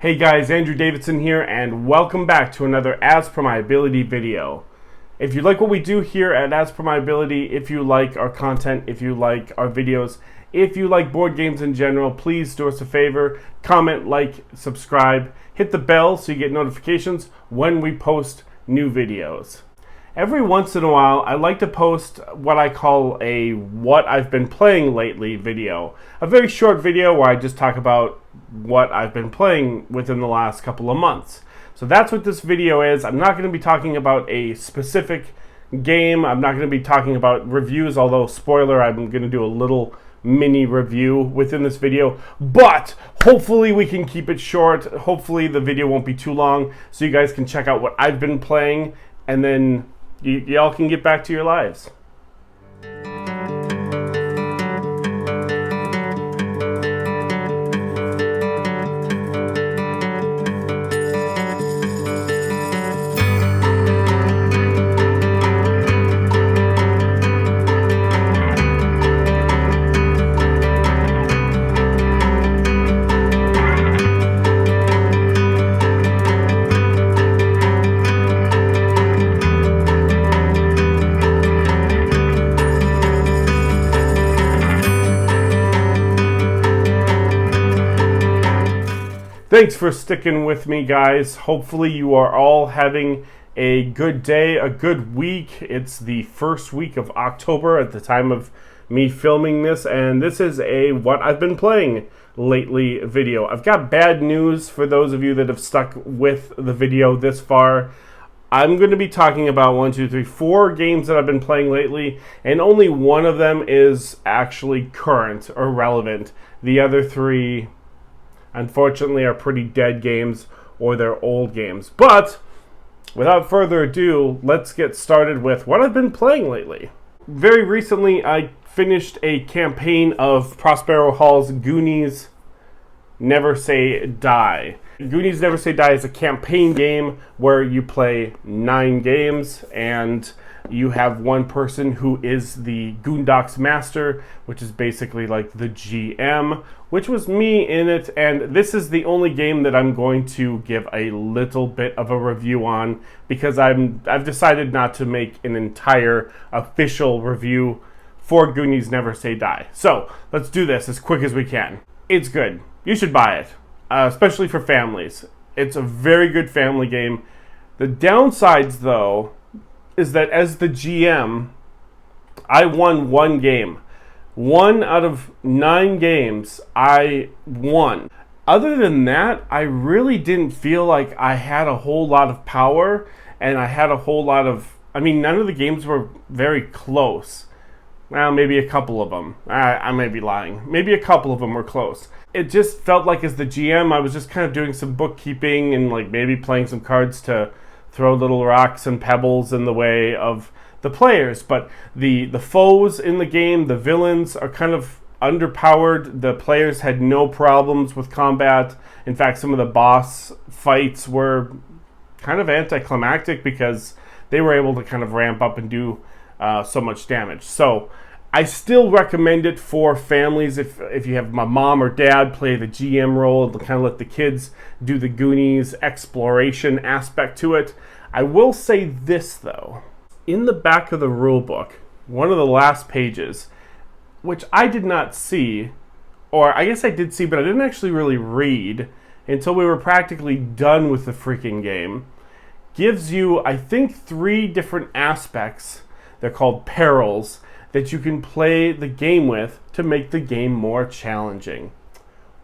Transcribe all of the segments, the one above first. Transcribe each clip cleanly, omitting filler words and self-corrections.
Hey guys, Andrew Davidson here, and welcome back to another As Per My Ability video. If you like what we do here at As Per My Ability, if you like our content, if you like our videos, if you like board games in general, please do us a favor, comment, like, subscribe, hit the bell so you get notifications when we post new videos. Every once in a while, I like to post what I call a what I've been playing lately video. A very short video where I just talk about what I've been playing within the last couple of months. So that's what this video is. I'm not going to be talking about a specific game. I'm not going to be talking about reviews, although spoiler, I'm going to do a little mini review within this video. But hopefully we can keep it short. Hopefully the video won't be too long so you guys can check out what I've been playing, and then y'all can get back to your lives. Thanks for sticking with me, guys. Hopefully you are all having a good day, a good week. It's the first week of October at the time of me filming this, and this is a what I've been playing lately video. I've got bad news for those of you that have stuck with the video this far. I'm going to be talking about 4 games that I've been playing lately, and only one of them is actually current or relevant. The other 3, unfortunately, are pretty dead games or they're old games. But without further ado, let's get started with what I've been playing lately. Very recently, I finished a campaign of Prospero Hall's Goonies Never Say Die. Goonies Never Say Die is a campaign game where you play 9 games, and you have one person who is the Goondocks Master, which is basically like the GM, which was me in it, and this is the only game that I'm going to give a little bit of a review on, because I've decided not to make an entire official review for Goonies Never Say Die. So let's do this as quick as we can. It's good. You should buy it, especially for families. It's a very good family game. The downsides, though, is that as the GM, I won 1 game. 1 out of 9 games, I won. Other than that, I really didn't feel like I had a whole lot of power, and I had a whole lot of... none of the games were very close. Well, maybe a couple of them. I may be lying. Maybe a couple of them were close. It just felt like as the GM, I was just kind of doing some bookkeeping and like maybe playing some cards to throw little rocks and pebbles in the way of the players. But the foes in the game, the villains, are kind of underpowered. The players had no problems with combat. In fact, some of the boss fights were kind of anticlimactic because they were able to kind of ramp up and do so much damage. So I still recommend it for families. If you have my mom or dad play the GM role, to kind of let the kids do the Goonies exploration aspect to it. I will say this, though. In the back of the rule book, one of the last pages, which I did not see, or I guess I did see, but I didn't actually really read until we were practically done with the freaking game, gives you, I think, 3 different aspects. They're called perils that you can play the game with to make the game more challenging.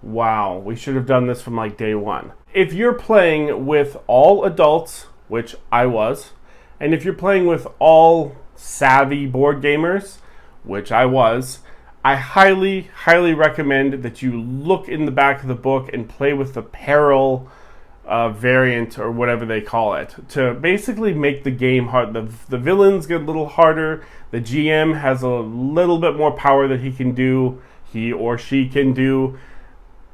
Wow, we should have done this from like day 1. If you're playing with all adults, which I was, and if you're playing with all savvy board gamers, which I was, I highly, highly recommend that you look in the back of the book and play with the peril variant, or whatever they call it, to basically make the game hard. The villains get a little harder. The GM has a little bit more power that he or she can do.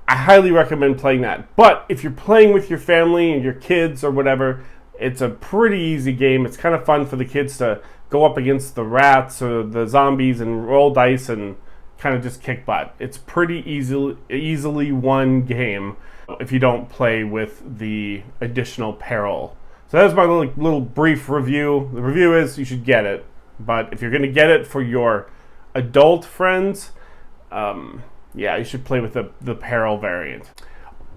I highly recommend playing that. But if you're playing with your family and your kids or whatever, it's a pretty easy game. It's kind of fun for the kids to go up against the rats or the zombies and roll dice and kind of just kick butt. It's pretty easily won game if you don't play with the additional peril. So that's my little brief review. The review is you should get it, but if you're going to get it for your adult friends, yeah, you should play with the peril variant.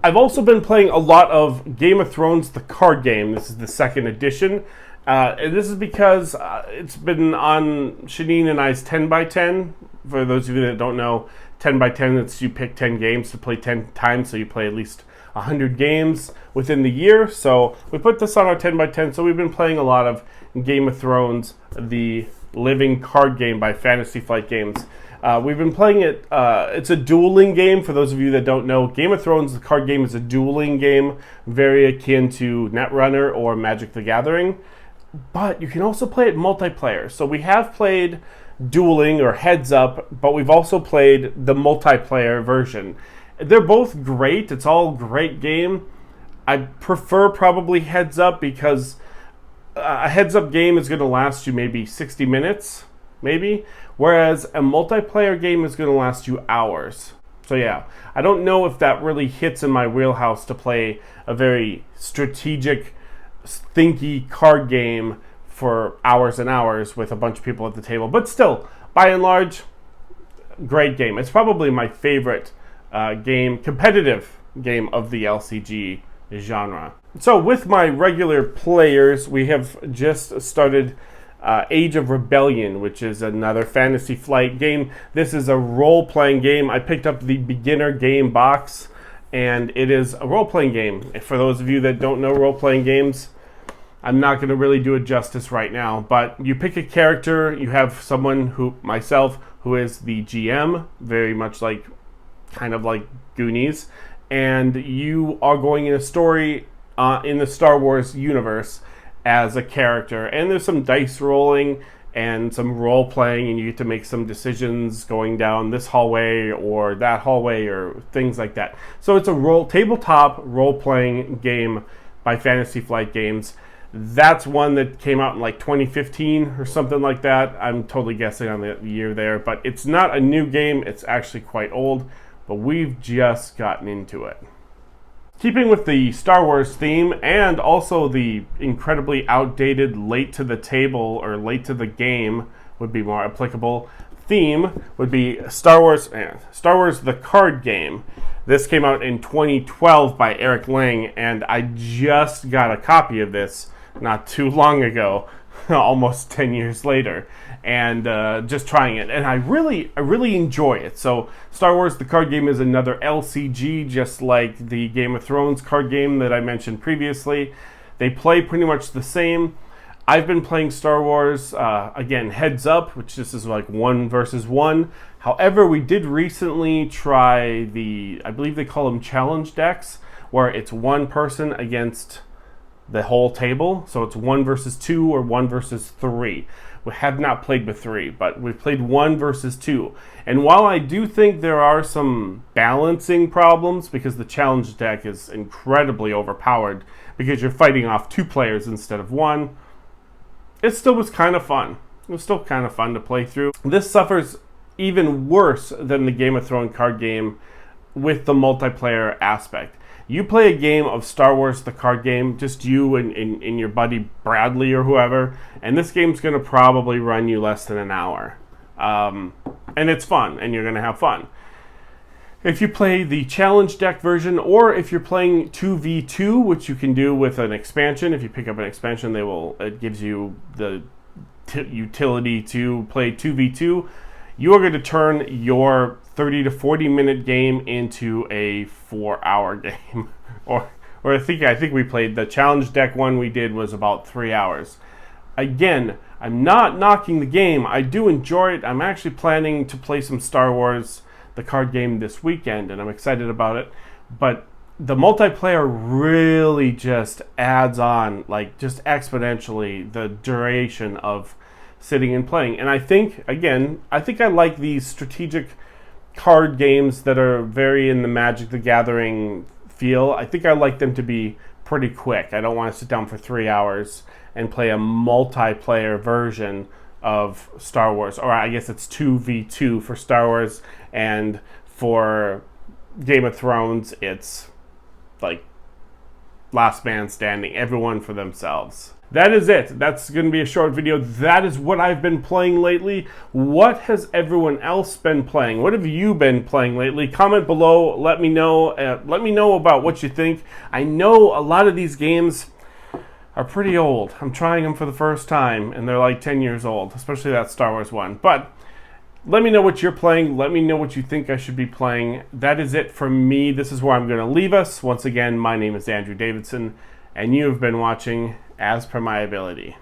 I've also been playing a lot of Game of Thrones, the card game. This is the second edition. And this is because it's been on Shanine and I's 10 by 10. For those of you that don't know, 10 by 10, it's you pick 10 games to play 10 times, so you play at least 100 games within the year. So we put this on our 10 by 10, so we've been playing a lot of Game of Thrones, the living card game by Fantasy Flight Games. We've been playing it, it's a dueling game. For those of you that don't know, Game of Thrones, the card game, is a dueling game, very akin to Netrunner or Magic the Gathering. But you can also play it multiplayer. So we have played dueling or heads up, but we've also played the multiplayer version. They're both great. It's all great game. I prefer probably heads up because a heads up game is going to last you maybe 60 minutes, maybe, whereas a multiplayer game is going to last you hours. So yeah, I don't know if that really hits in my wheelhouse to play a very strategic, thinky card game for hours and hours with a bunch of people at the table. But still, by and large, great game. It's probably my favorite competitive game of the LCG genre. So with my regular players, we have just started Age of Rebellion, which is another Fantasy Flight game. This is a role-playing game. I picked up the beginner game box, and it is a role-playing game. For those of you that don't know role-playing games, I'm not going to really do it justice right now, but you pick a character, you have someone myself, who is the GM, very much like, kind of like Goonies, and you are going in a story in the Star Wars universe as a character, and there's some dice rolling and some role playing, and you get to make some decisions going down this hallway or that hallway or things like that. So it's a tabletop role-playing game by Fantasy Flight Games. That's one that came out in like 2015 or something like that. I'm totally guessing on the year there, but it's not a new game. It's actually quite old, but we've just gotten into it. Keeping with the Star Wars theme and also the incredibly outdated late to the table or late to the game would be more applicable theme would be Star Wars the card game. This came out in 2012 by Eric Lang, and I just got a copy of this not too long ago, almost 10 years later, and just trying it, and I really enjoy it. So Star Wars the card game is another LCG, just like the Game of Thrones card game that I mentioned previously. They play pretty much the same. I've been playing Star Wars, again, heads up, which this is like 1 versus 1. However, we did recently try I believe they call them challenge decks, where it's one person against the whole table. So it's 1 versus 2 or 1 versus 3. We have not played with 3, but we've played 1 versus 2. And while I do think there are some balancing problems, because the challenge deck is incredibly overpowered, because you're fighting off 2 players instead of 1, it still was kind of fun. It was still kind of fun to play through. This suffers even worse than the Game of Thrones card game with the multiplayer aspect. You play a game of Star Wars the card game, just you and your buddy Bradley or whoever, and this game's going to probably run you less than an hour. And it's fun, and you're going to have fun. If you play the challenge deck version, or if you're playing 2v2, which you can do with an expansion, if you pick up an expansion, it gives you the utility to play 2v2, you are going to turn your 30 to 40 minute game into a 4-hour game. or I think we played the challenge deck one we did was about 3 hours. Again, I'm not knocking the game. I do enjoy it. I'm actually planning to play some Star Wars the card game this weekend, and I'm excited about it. But the multiplayer really just adds on, like, just exponentially, the duration of sitting and playing. And I think I like these strategic card games that are very in the Magic the Gathering feel. I think I like them to be pretty quick. I don't want to sit down for 3 hours and play a multiplayer version of Star Wars, or I guess it's 2v2 for Star Wars, and for Game of Thrones, it's like last man standing, everyone for themselves. That is it. That's going to be a short video. That is what I've been playing lately. What has everyone else been playing? What have you been playing lately? Comment below. Let me know. Let me know about what you think. I know a lot of these games are pretty old. I'm trying them for the first time, and they're like 10 years old, especially that Star Wars one. But let me know what you're playing. Let me know what you think I should be playing. That is it for me. This is where I'm going to leave us. Once again, my name is Andrew Davidson, and you have been watching As Per My Ability.